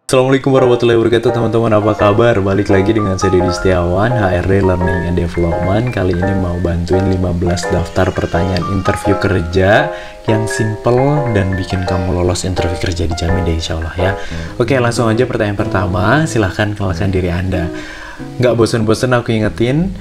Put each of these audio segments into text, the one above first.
Assalamualaikum warahmatullahi wabarakatuh teman-teman, apa kabar? Balik lagi dengan saya Deddy Setiawan, HRD Learning and Development. Kali ini mau bantuin 15 daftar pertanyaan interview kerja yang simple dan bikin kamu lolos interview kerja, dijamin deh insya Allah ya. Oke, langsung aja pertanyaan pertama, silahkan kenalkan diri Anda. Nggak bosen-bosen aku ingetin,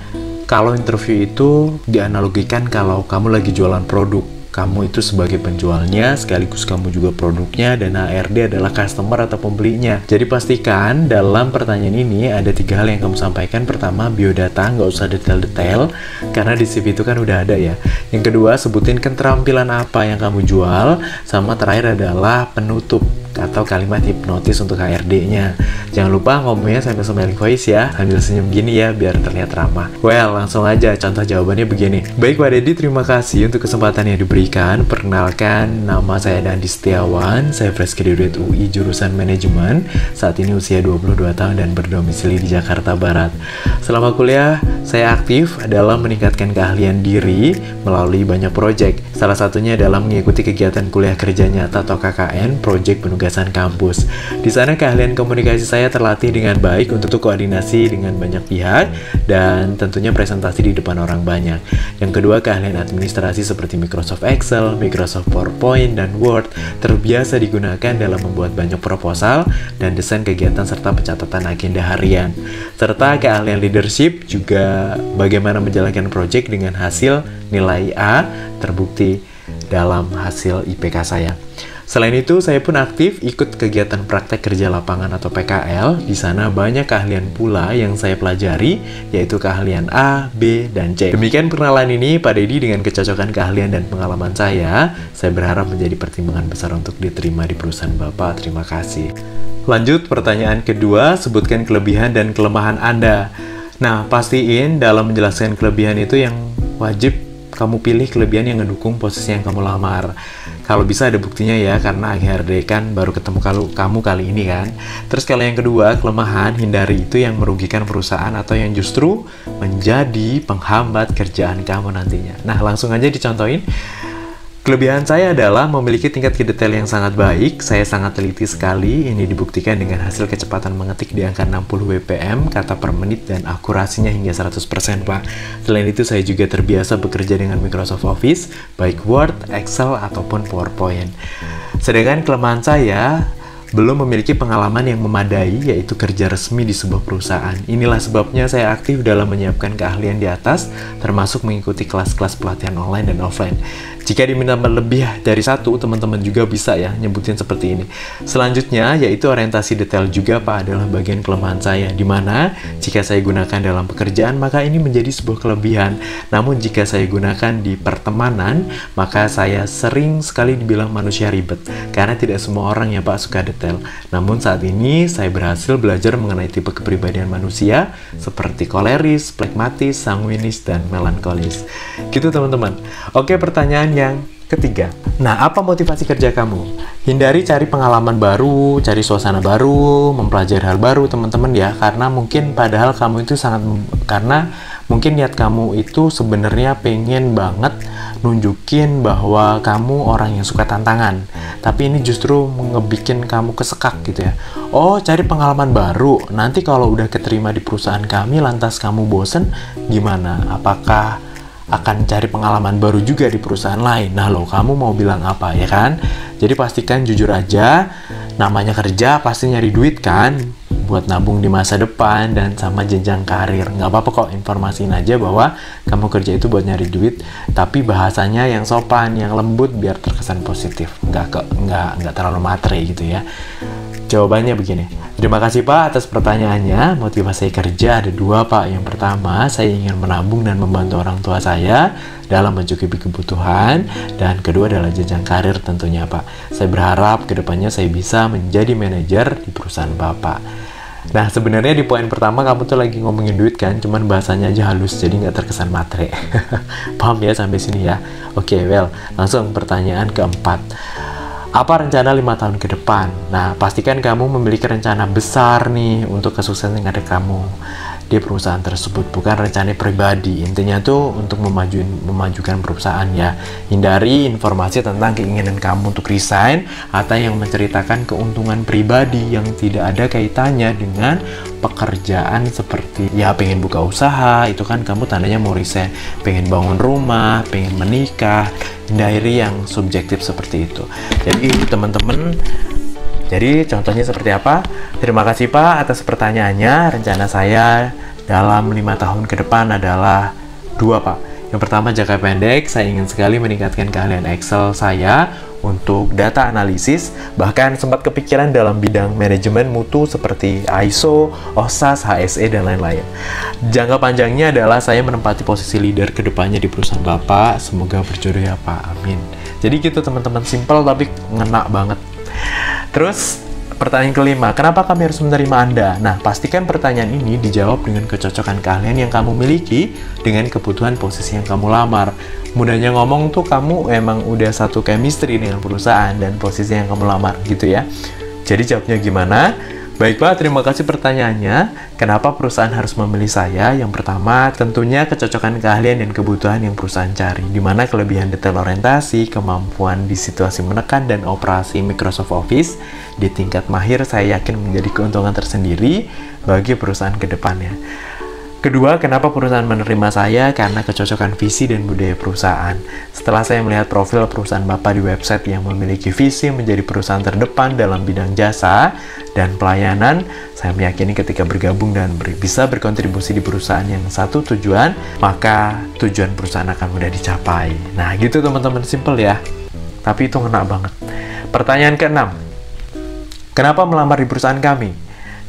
kalau interview itu dianalogikan kalau kamu lagi jualan produk. Kamu itu sebagai penjualnya, sekaligus kamu juga produknya, dan HRD adalah customer atau pembelinya. Jadi pastikan dalam pertanyaan ini ada 3 hal yang kamu sampaikan. Pertama, biodata, nggak usah detail-detail, karena di CV itu kan udah ada ya. Yang kedua, sebutin keterampilan apa yang kamu jual. Sama terakhir adalah penutup atau kalimat hipnotis untuk HRD-nya. Jangan lupa ngomongnya sambil smiling voice ya, sambil senyum gini ya, biar terlihat ramah. Well, langsung aja, contoh jawabannya begini. Baik Pak Deddy, terima kasih untuk kesempatan yang diberikan. Perkenalkan, nama saya Dandi Setiawan, saya fresh graduate UI jurusan manajemen. Saat ini usia 22 tahun dan berdomisili di Jakarta Barat. Selama kuliah, saya aktif dalam meningkatkan keahlian diri melalui banyak proyek. Salah satunya dalam mengikuti kegiatan kuliah kerja nyata atau KKN, proyek penugasan kampus. Di sana keahlian komunikasi saya terlatih dengan baik untuk koordinasi dengan banyak pihak dan tentunya presentasi di depan orang banyak. Yang kedua, keahlian administrasi seperti Microsoft Excel, Microsoft PowerPoint, dan Word terbiasa digunakan dalam membuat banyak proposal dan desain kegiatan serta pencatatan agenda harian. Serta keahlian leadership juga bagaimana menjalankan proyek dengan hasil nilai A terbukti dalam hasil IPK saya. Selain itu, saya pun aktif ikut kegiatan praktek kerja lapangan atau PKL. Di sana banyak keahlian pula yang saya pelajari, yaitu keahlian A, B, dan C. Demikian perkenalan ini, Pak Deddy, dengan kecocokan keahlian dan pengalaman saya berharap menjadi pertimbangan besar untuk diterima di perusahaan Bapak. Terima kasih. Lanjut, pertanyaan kedua, sebutkan kelebihan dan kelemahan Anda. Nah, pastiin dalam menjelaskan kelebihan itu yang wajib kamu pilih kelebihan yang ngedukung posisi yang kamu lamar. Kalau bisa ada buktinya ya, karena HRD kan baru ketemu kamu kali ini kan. Terus kalau yang kedua, kelemahan, hindari itu yang merugikan perusahaan atau yang justru menjadi penghambat kerjaan kamu nantinya. Nah, langsung aja dicontohin. Kelebihan saya adalah memiliki tingkat kedetail yang sangat baik. Saya sangat teliti sekali. Ini dibuktikan dengan hasil kecepatan mengetik di angka 60 WPM, kata per menit, dan akurasinya hingga 100%, Pak. Selain itu, saya juga terbiasa bekerja dengan Microsoft Office, baik Word, Excel, ataupun PowerPoint. Sedangkan kelemahan saya belum memiliki pengalaman yang memadai, yaitu kerja resmi di sebuah perusahaan. Inilah sebabnya saya aktif dalam menyiapkan keahlian di atas, termasuk mengikuti kelas-kelas pelatihan online dan offline. Jika diminta lebih dari satu, teman-teman juga bisa ya nyebutin seperti ini. Selanjutnya, yaitu orientasi detail juga, Pak, adalah bagian kelemahan saya, dimana jika saya gunakan dalam pekerjaan, maka ini menjadi sebuah kelebihan. Namun jika saya gunakan di pertemanan, maka saya sering sekali dibilang manusia ribet, karena tidak semua orang ya Pak suka detail. Namun saat ini saya berhasil belajar mengenai tipe kepribadian manusia seperti koleris, pragmatis, sanguinis, dan melankolis. Gitu teman-teman. Oke, pertanyaan yang ketiga. Nah, apa motivasi kerja kamu? Hindari cari pengalaman baru, cari suasana baru, mempelajari hal baru teman-teman ya, karena mungkin padahal kamu itu karena mungkin niat kamu itu sebenarnya pengen banget nunjukin bahwa kamu orang yang suka tantangan, tapi ini justru ngebikin kamu kesekak gitu ya. Oh, cari pengalaman baru, nanti kalau udah keterima di perusahaan kami lantas kamu bosen, gimana? Apakah akan cari pengalaman baru juga di perusahaan lain? Nah lo, kamu mau bilang apa ya kan? Jadi pastikan jujur aja, namanya kerja pasti nyari duit kan, buat nabung di masa depan dan sama jenjang karir. Nggak apa-apa kok informasiin aja bahwa kamu kerja itu buat nyari duit, tapi bahasanya yang sopan, yang lembut biar terkesan positif, nggak terlalu matre gitu ya. Jawabannya begini. Terima kasih Pak atas pertanyaannya. Motivasi kerja ada 2 Pak. Yang pertama, saya ingin menabung dan membantu orang tua saya dalam mencukupi kebutuhan. Dan kedua adalah jenjang karir tentunya Pak. Saya berharap kedepannya saya bisa menjadi manajer di perusahaan Bapak. Nah, sebenarnya di poin pertama kamu tuh lagi ngomongin duit kan, cuman bahasanya aja halus, jadi nggak terkesan matre. Paham ya sampai sini ya? Oke, well, langsung pertanyaan keempat. Apa rencana 5 tahun ke depan? Nah, pastikan kamu memiliki rencana besar nih untuk kesuksesan yang ada kamu. di perusahaan tersebut, bukan rencana pribadi. Intinya tuh untuk memajukan perusahaan ya. Hindari informasi tentang keinginan kamu untuk resign atau yang menceritakan keuntungan pribadi yang tidak ada kaitannya dengan pekerjaan, seperti ya pengen buka usaha, itu kan kamu tandanya mau resign, pengen bangun rumah, pengen menikah. Hindari yang subjektif seperti itu. Jadi teman-teman, jadi contohnya seperti apa? Terima kasih Pak atas pertanyaannya. Rencana saya dalam 5 tahun ke depan adalah 2 Pak. Yang pertama, jangka pendek, saya ingin sekali meningkatkan keahlian Excel saya untuk data analisis, bahkan sempat kepikiran dalam bidang manajemen mutu seperti ISO, OSAS, HSE, dan lain-lain. Jangka panjangnya adalah saya menempati posisi leader ke depannya di perusahaan Bapak. Semoga berjodoh ya Pak, amin. Jadi gitu teman-teman, simple tapi ngena banget. Terus pertanyaan kelima, kenapa kami harus menerima Anda? Nah, pastikan pertanyaan ini dijawab dengan kecocokan keahlian yang kamu miliki dengan kebutuhan posisi yang kamu lamar. Mudahnya ngomong tuh, kamu emang udah satu chemistry dengan perusahaan dan posisi yang kamu lamar gitu ya. Jadi jawabnya gimana? Baik Pak, terima kasih pertanyaannya. Kenapa perusahaan harus memilih saya? Yang pertama, tentunya kecocokan keahlian dan kebutuhan yang perusahaan cari, di mana kelebihan detail orientasi, kemampuan di situasi menekan, dan operasi Microsoft Office di tingkat mahir saya yakin menjadi keuntungan tersendiri bagi perusahaan ke depannya. Kedua, kenapa perusahaan menerima saya? Karena kecocokan visi dan budaya perusahaan. Setelah saya melihat profil perusahaan Bapak di website yang memiliki visi menjadi perusahaan terdepan dalam bidang jasa dan pelayanan, saya meyakini ketika bergabung dan bisa berkontribusi di perusahaan yang satu tujuan, maka tujuan perusahaan akan mudah dicapai. Nah, gitu teman-teman, simple ya. Tapi itu ngena banget. Pertanyaan ke-6. Kenapa melamar di perusahaan kami?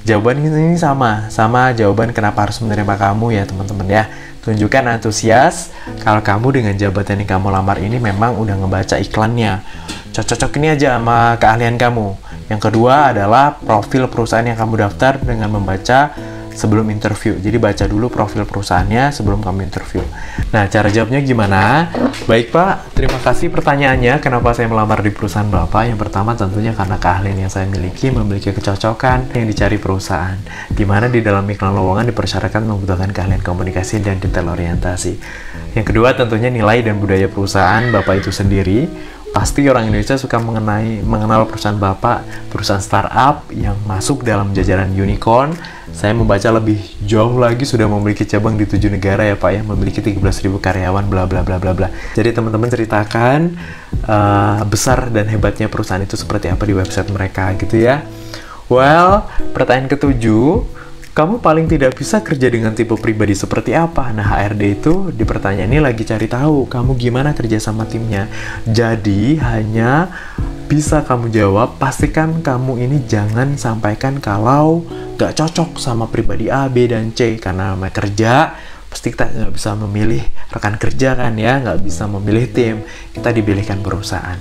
Jawaban ini sama jawaban kenapa harus menerima kamu ya teman-teman ya. Tunjukkan antusias kalau kamu dengan jabatan yang kamu lamar ini memang udah ngebaca iklannya. Cocok ini aja sama keahlian kamu. Yang kedua adalah profil perusahaan yang kamu daftar dengan membaca sebelum interview. Jadi baca dulu profil perusahaannya sebelum kamu interview. Nah, cara jawabnya gimana? Baik Pak, terima kasih pertanyaannya. Kenapa saya melamar di perusahaan Bapak? Yang pertama tentunya karena keahlian yang saya miliki memiliki kecocokan yang dicari perusahaan, di mana di dalam iklan lowongan dipersyaratkan membutuhkan keahlian komunikasi dan detail orientasi. Yang kedua tentunya nilai dan budaya perusahaan Bapak itu sendiri. Pasti orang Indonesia suka mengenal perusahaan Bapak, perusahaan startup yang masuk dalam jajaran unicorn. Saya membaca lebih jauh lagi sudah memiliki cabang di 7 negara ya Pak ya, memiliki 13.000 karyawan, bla bla bla bla bla. Jadi teman-teman ceritakan besar dan hebatnya perusahaan itu seperti apa di website mereka gitu ya. Well, pertanyaan ke-7, kamu paling tidak bisa kerja dengan tipe pribadi seperti apa? Nah, HRD itu di pertanyaan ini lagi cari tahu kamu gimana kerja sama timnya. Jadi, hanya bisa kamu jawab, pastikan kamu ini jangan sampaikan kalau gak cocok sama pribadi A, B, dan C. Karena namanya kerja, pasti kita nggak bisa memilih rekan kerja kan ya, nggak bisa memilih tim, kita dipilihkan perusahaan.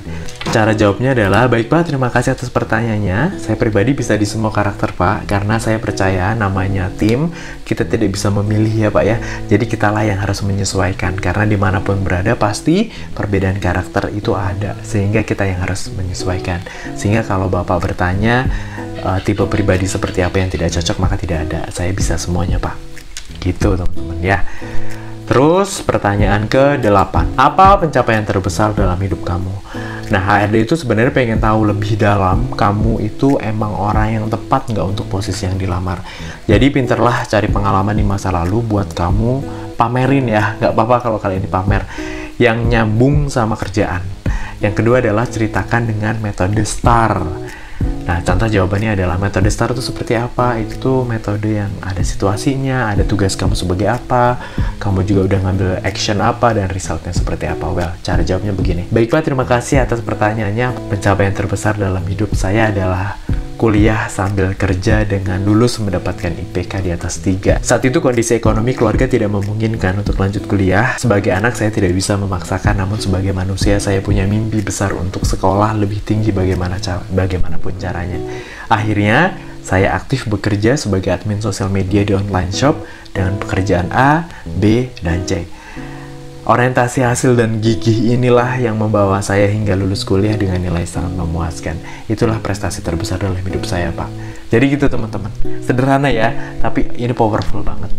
Cara jawabnya adalah, baik Pak, terima kasih atas pertanyaannya. Saya pribadi bisa di semua karakter Pak, karena saya percaya namanya tim, kita tidak bisa memilih ya Pak ya. Jadi kitalah yang harus menyesuaikan, karena dimanapun berada pasti perbedaan karakter itu ada, sehingga kita yang harus menyesuaikan. Sehingga kalau Bapak bertanya tipe pribadi seperti apa yang tidak cocok, maka tidak ada, saya bisa semuanya Pak. Gitu teman-teman ya. Terus pertanyaan ke-8, apa pencapaian terbesar dalam hidup kamu? Nah, HRD itu sebenarnya pengen tahu lebih dalam kamu itu emang orang yang tepat nggak untuk posisi yang dilamar. Jadi pinterlah cari pengalaman di masa lalu buat kamu pamerin ya, nggak apa-apa kalau kalian dipamer, yang nyambung sama kerjaan. Yang kedua adalah ceritakan dengan metode STAR. Nah, contoh jawabannya adalah metode STAR itu seperti apa? Itu tuh metode yang ada situasinya, ada tugas kamu sebagai apa, kamu juga udah ngambil action apa, dan resultnya seperti apa. Well, cara jawabnya begini. Baik Pak, terima kasih atas pertanyaannya. Pencapaian terbesar dalam hidup saya adalah kuliah sambil kerja dengan lulus mendapatkan IPK di atas 3. Saat itu kondisi ekonomi keluarga tidak memungkinkan untuk lanjut kuliah. Sebagai anak saya tidak bisa memaksakan, namun sebagai manusia saya punya mimpi besar untuk sekolah lebih tinggi bagaimanapun caranya. Akhirnya saya aktif bekerja sebagai admin sosial media di online shop dengan pekerjaan A, B, dan C. Orientasi hasil dan gigih inilah yang membawa saya hingga lulus kuliah dengan nilai sangat memuaskan. Itulah prestasi terbesar dalam hidup saya, Pak. Jadi gitu teman-teman. Sederhana ya, tapi ini powerful banget.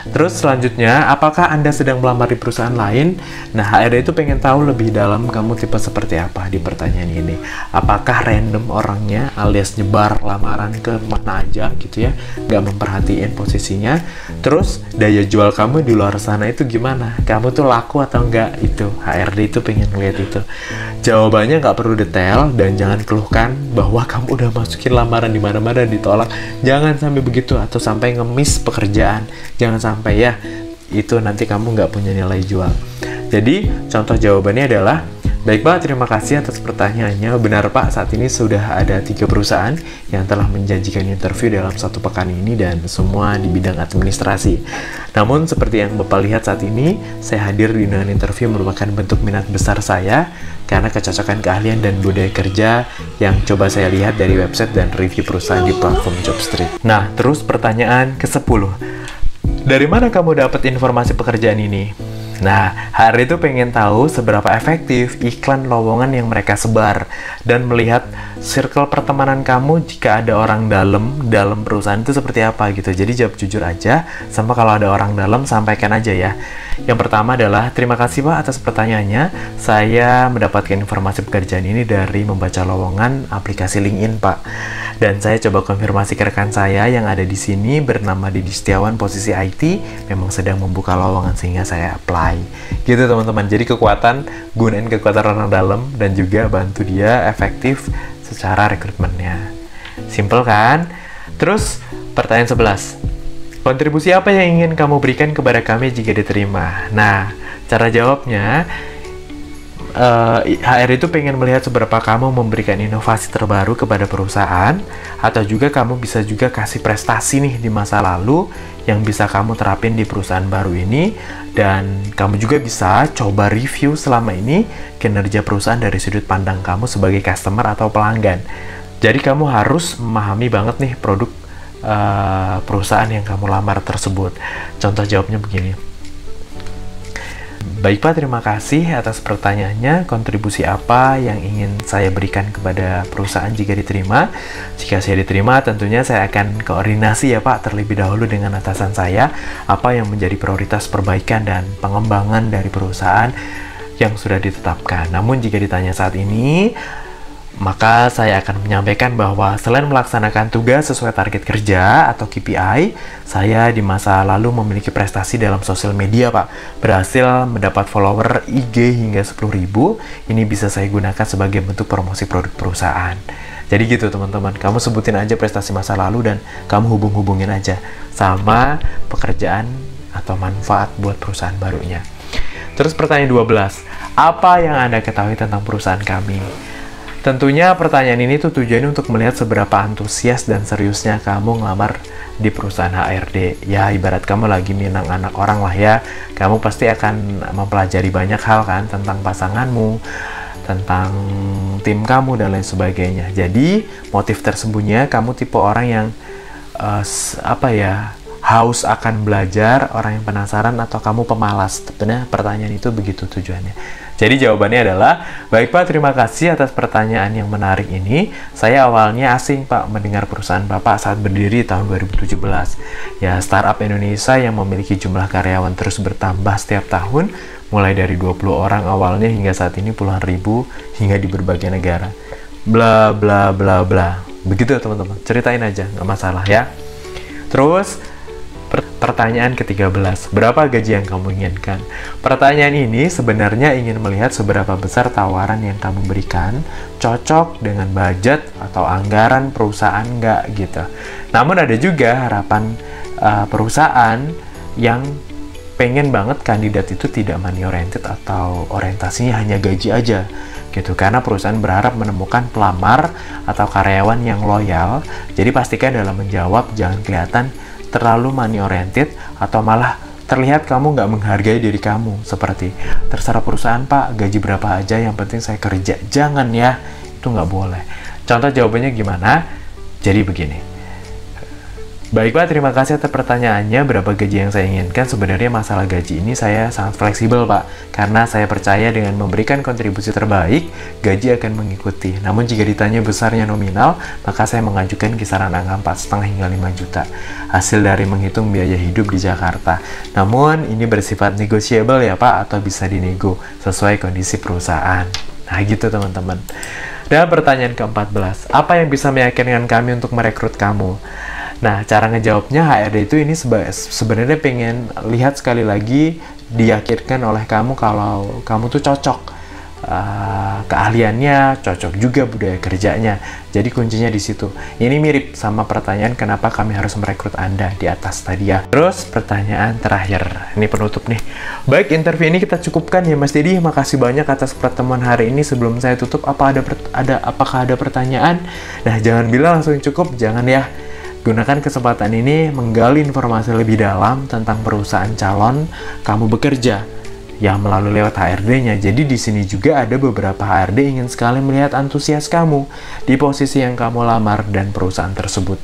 Terus selanjutnya, apakah Anda sedang melamar di perusahaan lain? Nah, HRD itu pengen tahu lebih dalam kamu tipe seperti apa di pertanyaan ini. Apakah random orangnya alias nyebar lamaran ke mana aja gitu ya, nggak memperhatiin posisinya. Terus daya jual kamu di luar sana itu gimana? Kamu tuh laku atau enggak? Itu HRD itu pengen lihat itu. Jawabannya nggak perlu detail dan jangan keluhkan bahwa kamu udah masukin lamaran di mana-mana ditolak. Jangan sampai begitu atau sampai ngemis pekerjaan. Jangan sampai ya, itu nanti kamu nggak punya nilai jual. Jadi contoh jawabannya adalah, baik Pak, terima kasih atas pertanyaannya. Benar Pak, saat ini sudah ada 3 perusahaan yang telah menjanjikan interview dalam 1 pekan ini dan semua di bidang administrasi. Namun seperti yang Bapak lihat saat ini, saya hadir di undangan interview merupakan bentuk minat besar saya karena kecocokan keahlian dan budaya kerja yang coba saya lihat dari website dan review perusahaan di platform Jobstreet. Nah, terus pertanyaan ke-10. Dari mana kamu dapat informasi pekerjaan ini? Nah, HRD itu pengen tahu seberapa efektif iklan lowongan yang mereka sebar dan melihat circle pertemanan kamu jika ada orang dalam perusahaan itu seperti apa gitu. Jadi jawab jujur aja, sama kalau ada orang dalam sampaikan aja ya. Yang pertama adalah, terima kasih Pak atas pertanyaannya. Saya mendapatkan informasi pekerjaan ini dari membaca lowongan aplikasi LinkedIn Pak. Dan saya coba konfirmasi ke rekan saya yang ada di sini bernama Didi Setiawan, posisi IT, memang sedang membuka lowongan sehingga saya apply. Gitu teman-teman. Jadi gunain kekuatan orang dalam dan juga bantu dia efektif secara rekrutmennya. Simple kan? Terus pertanyaan 11. Kontribusi apa yang ingin kamu berikan kepada kami jika diterima? Nah, cara jawabnya, HR itu pengen melihat seberapa kamu memberikan inovasi terbaru kepada perusahaan, atau juga kamu bisa juga kasih prestasi nih di masa lalu yang bisa kamu terapin di perusahaan baru ini, dan kamu juga bisa coba review selama ini kinerja perusahaan dari sudut pandang kamu sebagai customer atau pelanggan. Jadi kamu harus memahami banget nih produk perusahaan yang kamu lamar tersebut. Contoh jawabnya begini. Baik Pak, terima kasih atas pertanyaannya. Kontribusi apa yang ingin saya berikan kepada perusahaan jika diterima? Jika saya diterima, tentunya saya akan koordinasi ya Pak terlebih dahulu dengan atasan saya, apa yang menjadi prioritas perbaikan dan pengembangan dari perusahaan yang sudah ditetapkan. Namun jika ditanya saat ini, maka saya akan menyampaikan bahwa selain melaksanakan tugas sesuai target kerja atau KPI, saya di masa lalu memiliki prestasi dalam sosial media, Pak. Berhasil mendapat follower IG hingga 10.000. Ini bisa saya gunakan sebagai bentuk promosi produk perusahaan. Jadi gitu teman-teman, kamu sebutin aja prestasi masa lalu dan kamu hubung-hubungin aja sama pekerjaan atau manfaat buat perusahaan barunya. Terus pertanyaan 12, apa yang Anda ketahui tentang perusahaan kami? Tentunya pertanyaan ini tuh tujuannya untuk melihat seberapa antusias dan seriusnya kamu ngelamar di perusahaan HRD. Ya, ibarat kamu lagi minang anak orang lah ya. Kamu pasti akan mempelajari banyak hal kan tentang pasanganmu, tentang tim kamu, dan lain sebagainya. Jadi, motif tersembunyinya kamu tipe orang yang haus akan belajar, orang yang penasaran, atau kamu pemalas? Sebenarnya pertanyaan itu begitu tujuannya. Jadi jawabannya adalah, baik Pak, terima kasih atas pertanyaan yang menarik ini. Saya awalnya asing Pak mendengar perusahaan Bapak saat berdiri tahun 2017. Ya, startup Indonesia yang memiliki jumlah karyawan terus bertambah setiap tahun, mulai dari 20 orang awalnya hingga saat ini puluhan ribu hingga di berbagai negara. Bla bla bla bla. Begitu teman-teman, ceritain aja, nggak masalah ya. Terus pertanyaan ke-13, berapa gaji yang kamu inginkan? Pertanyaan ini sebenarnya ingin melihat seberapa besar tawaran yang kamu berikan cocok dengan budget atau anggaran perusahaan nggak gitu. Namun ada juga harapan perusahaan yang pengen banget kandidat itu tidak money oriented atau orientasinya hanya gaji aja gitu, karena perusahaan berharap menemukan pelamar atau karyawan yang loyal. Jadi pastikan dalam menjawab jangan kelihatan terlalu money oriented atau malah terlihat kamu nggak menghargai diri kamu, seperti terserah perusahaan Pak, gaji berapa aja yang penting saya kerja. Jangan ya, itu nggak boleh. Contoh jawabannya gimana? Jadi begini, Baik Pak, terima kasih atas pertanyaannya. Berapa gaji yang saya inginkan? Sebenarnya masalah gaji ini saya sangat fleksibel Pak, karena saya percaya dengan memberikan kontribusi terbaik, gaji akan mengikuti. Namun jika ditanya besarnya nominal, maka saya mengajukan kisaran angka 4,5 hingga 5 juta. Hasil dari menghitung biaya hidup di Jakarta. Namun ini bersifat negotiable ya Pak, atau bisa dinego sesuai kondisi perusahaan. Nah gitu teman-teman. Dan pertanyaan ke-14, apa yang bisa meyakinkan kami untuk merekrut kamu? Nah, cara ngejawabnya HRD itu ini sebenarnya pengen lihat sekali lagi diyakinkan oleh kamu kalau kamu tuh cocok. Keahliannya, cocok juga budaya kerjanya. Jadi kuncinya di situ. Ini mirip sama pertanyaan kenapa kami harus merekrut Anda di atas tadi ya. Terus pertanyaan terakhir, ini penutup nih. Baik, interview ini kita cukupkan ya Mas Dedi. Makasih banyak atas pertemuan hari ini. Sebelum saya tutup, apakah ada pertanyaan? Nah, jangan bilang langsung cukup, jangan ya. Gunakan kesempatan ini menggali informasi lebih dalam tentang perusahaan calon kamu bekerja yang melalui lewat HRD-nya. Jadi di sini juga ada beberapa HRD ingin sekali melihat antusias kamu di posisi yang kamu lamar dan perusahaan tersebut.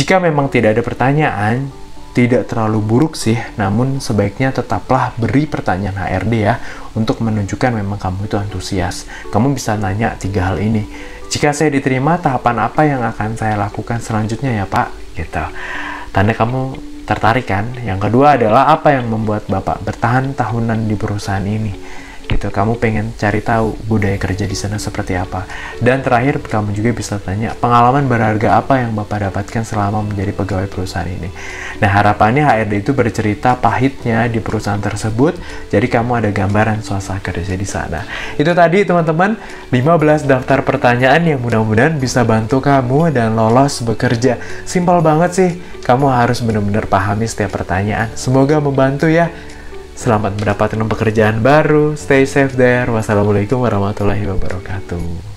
Jika memang tidak ada pertanyaan, tidak terlalu buruk sih, namun sebaiknya tetaplah beri pertanyaan HRD ya, untuk menunjukkan memang kamu itu antusias. Kamu bisa nanya 3 hal ini. Jika saya diterima, tahapan apa yang akan saya lakukan selanjutnya ya Pak? Gitu. Tanda kamu tertarik kan? Yang kedua adalah apa yang membuat Bapak bertahan tahunan di perusahaan ini? Gitu, kamu pengen cari tahu budaya kerja di sana seperti apa. Dan terakhir, kamu juga bisa tanya pengalaman berharga apa yang Bapak dapatkan selama menjadi pegawai perusahaan ini. Nah, harapannya HRD itu bercerita pahitnya di perusahaan tersebut, jadi kamu ada gambaran suasana kerja di sana. Itu tadi teman-teman, 15 daftar pertanyaan yang mudah-mudahan bisa bantu kamu dan lolos bekerja. Simpel banget sih, kamu harus benar-benar pahami setiap pertanyaan. Semoga membantu ya. Selamat mendapatkan pekerjaan baru. Stay safe there. Wassalamualaikum warahmatullahi wabarakatuh.